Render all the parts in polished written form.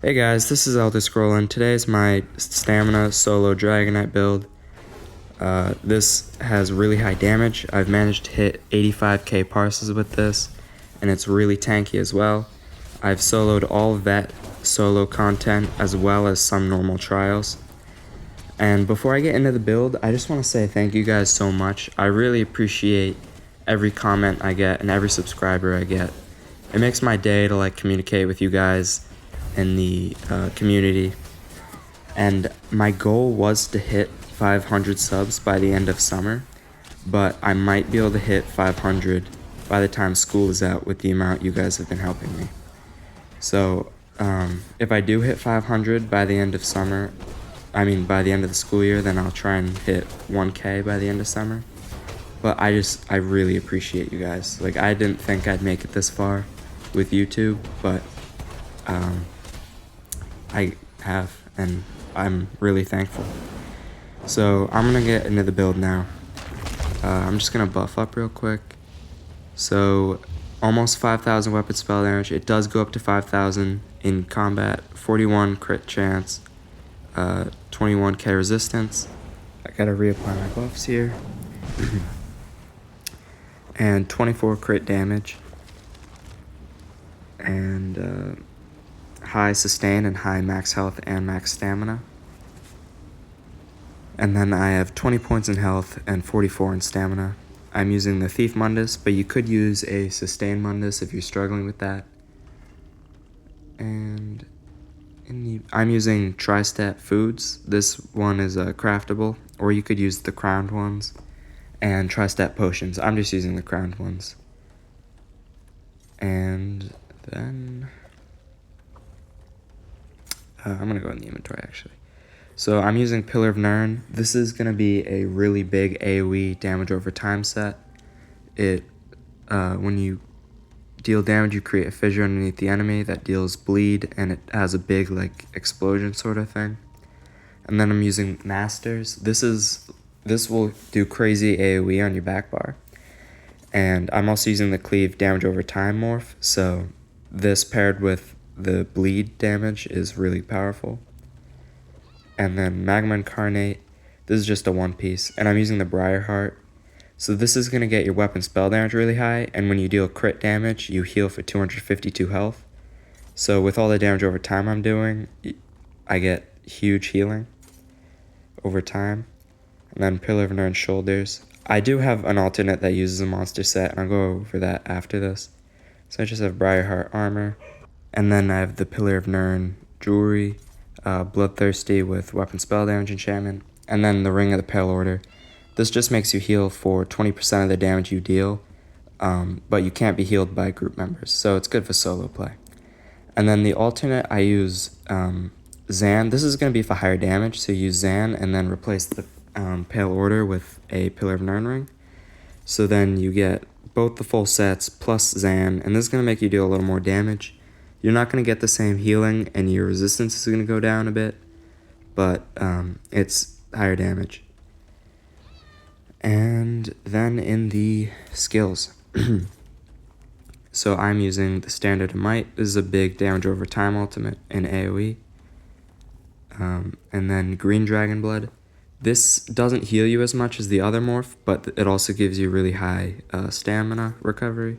Hey guys, this is Elder Scroll, and today's my stamina solo Dragonknight build. This has really high damage. I've managed to hit 85k parses with this, and it's really tanky as well. I've soloed all of that solo content as well as some normal trials. And before I get into the build, I just want to say thank you guys so much. I really appreciate every comment I get and every subscriber I get. It makes my day to communicate with you guys in the community, and my goal was to hit 500 subs by the end of summer, but I might be able to hit 500 by the time school is out with the amount you guys have been helping me. So if I do hit 500 by the end of summer, by the end of the school year, then I'll try and hit 1k by the end of summer. But I really appreciate you guys. I didn't think I'd make it this far with YouTube, but I have, and I'm really thankful. So I'm gonna get into the build now. I'm just gonna buff up real quick. So almost 5,000 weapon spell damage. It does go up to 5,000 in combat. 41 crit chance. 21k resistance. I gotta reapply my buffs here. And 24 crit damage. And high sustain and high max health and max stamina. And then I have 20 points in health and 44 in stamina. I'm using the Thief Mundus, but you could use a Sustain Mundus if you're struggling with that. And I'm using Tri-Stat Foods. This one is craftable, or you could use the crowned ones. And Tri-Stat Potions. I'm just using the crowned ones. And then I'm going to go in the inventory, actually. So I'm using Pillar of Norn. This is going to be a really big AoE damage over time set. When you deal damage, you create a fissure underneath the enemy that deals bleed, and it has a big explosion sort of thing. And then I'm using Masters. This will do crazy AoE on your back bar. And I'm also using the Cleave damage over time morph, so this paired with the bleed damage is really powerful. And then Magma Incarnate, this is just a one piece, and I'm using the Brier Heart. So this is going to get your weapon spell damage really high, and when you deal crit damage, you heal for 252 health. So with all the damage over time I'm doing, I get huge healing over time. And then Pillar of Norn Shoulders. I do have an alternate that uses a monster set, and I'll go over that after this. So I just have Brier Heart armor. And then I have the Pillar of Norn jewelry, Bloodthirsty with weapon spell damage enchantment, and then the Ring of the Pale Order. This just makes you heal for 20% of the damage you deal, but you can't be healed by group members, so it's good for solo play. And then the alternate, I use Zaan. This is going to be for higher damage, so you use Zaan and then replace the Pale Order with a Pillar of Norn ring. So then you get both the full sets plus Zaan, and this is going to make you deal a little more damage. You're not going to get the same healing, and your resistance is going to go down a bit, but it's higher damage. And then in the skills, so I'm using the Standard of Might. This is a big damage over time ultimate in AoE. And then Green Dragon Blood. This doesn't heal you as much as the other morph, but it also gives you really high stamina recovery.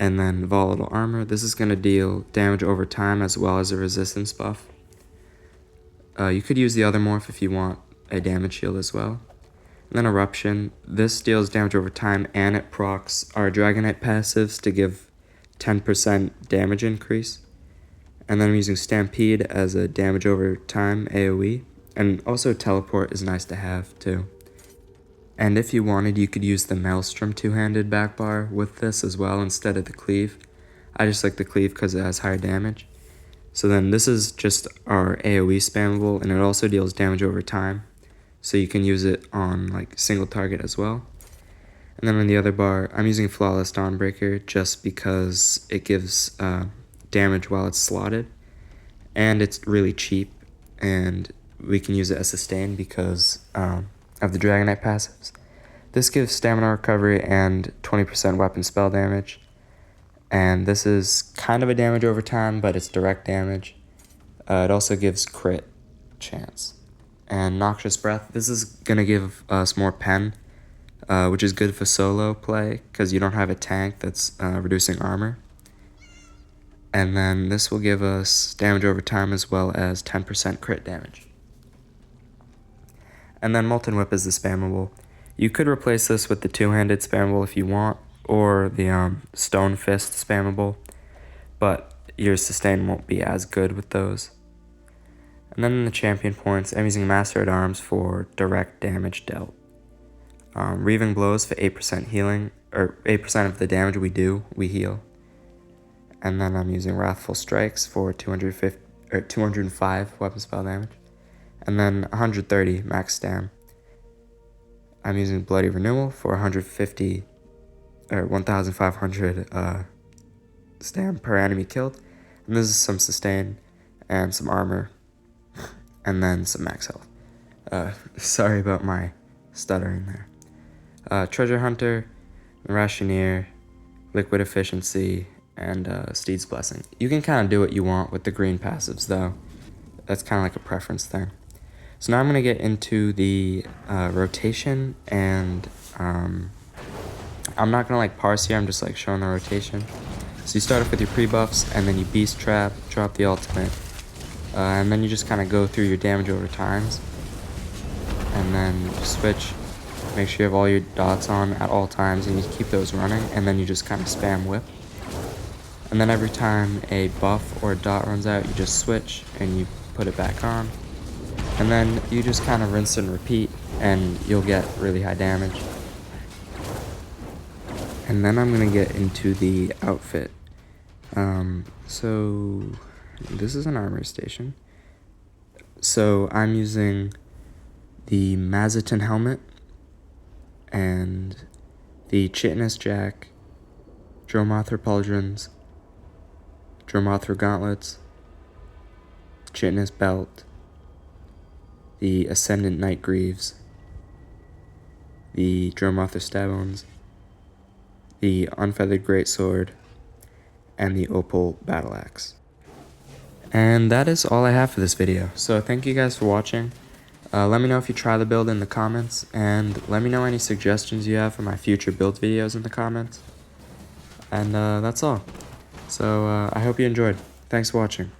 And then Volatile Armor. This is going to deal damage over time as well as a resistance buff. You could use the other morph if you want a damage shield as well. And then Eruption. This deals damage over time, and it procs our Dragonknight passives to give 10% damage increase. And then I'm using Stampede as a damage over time AoE. And also Teleport is nice to have too. And if you wanted, you could use the Maelstrom two-handed backbar with this as well instead of the Cleave. I just like the Cleave because it has higher damage. So then this is just our AoE spammable, and it also deals damage over time. So you can use it on single target as well. And then on the other bar, I'm using Flawless Dawnbreaker just because it gives damage while it's slotted. And it's really cheap, and we can use it as sustain because of the Dragonknight passives. This gives stamina recovery and 20% weapon spell damage. And this is kind of a damage over time, but it's direct damage. It also gives crit chance. And Noxious Breath, this is going to give us more pen, which is good for solo play because you don't have a tank that's reducing armor. And then this will give us damage over time as well as 10% crit damage. And then Molten Whip is the spammable. You could replace this with the two-handed spammable if you want, or the Stone Fist spammable, but your sustain won't be as good with those. And then in the champion points, I'm using Master at Arms for direct damage dealt. Reaving Blows for 8% healing, or 8% of the damage we heal. And then I'm using Wrathful Strikes for 205 weapon spell damage. And then 130 max stam. I'm using Bloody Renewal for 150 or 1,500 stam per enemy killed. And this is some sustain and some armor, and then some max health. Sorry about my stuttering there. Treasure Hunter, Rationeer, Liquid Efficiency, and Steed's Blessing. You can kind of do what you want with the green passives though. That's kind of like a preference thing. So now I'm going to get into the rotation, and I'm not going to like parse here, I'm just like showing the rotation. So you start off with your pre-buffs, and then you Beast Trap, drop the ultimate, and then you just kind of go through your damage over times. And then you switch, make sure you have all your dots on at all times, and you keep those running, and then you just kind of spam whip. And then every time a buff or a dot runs out, you just switch, and you put it back on. And then you just kind of rinse and repeat, and you'll get really high damage. And then I'm going to get into the outfit. So this is an armor station. So I'm using the Mazatin helmet and the Chitinous Jack, Dromothra pauldrons, Dromothra gauntlets, Chitinous belt, the Ascendant Night Greaves, the Dromothra Stabbones, the Unfeathered Greatsword, and the Opal Battle Axe. And that is all I have for this video. So thank you guys for watching. Let me know if you try the build in the comments, and let me know any suggestions you have for my future build videos in the comments. And that's all. So I hope you enjoyed. Thanks for watching.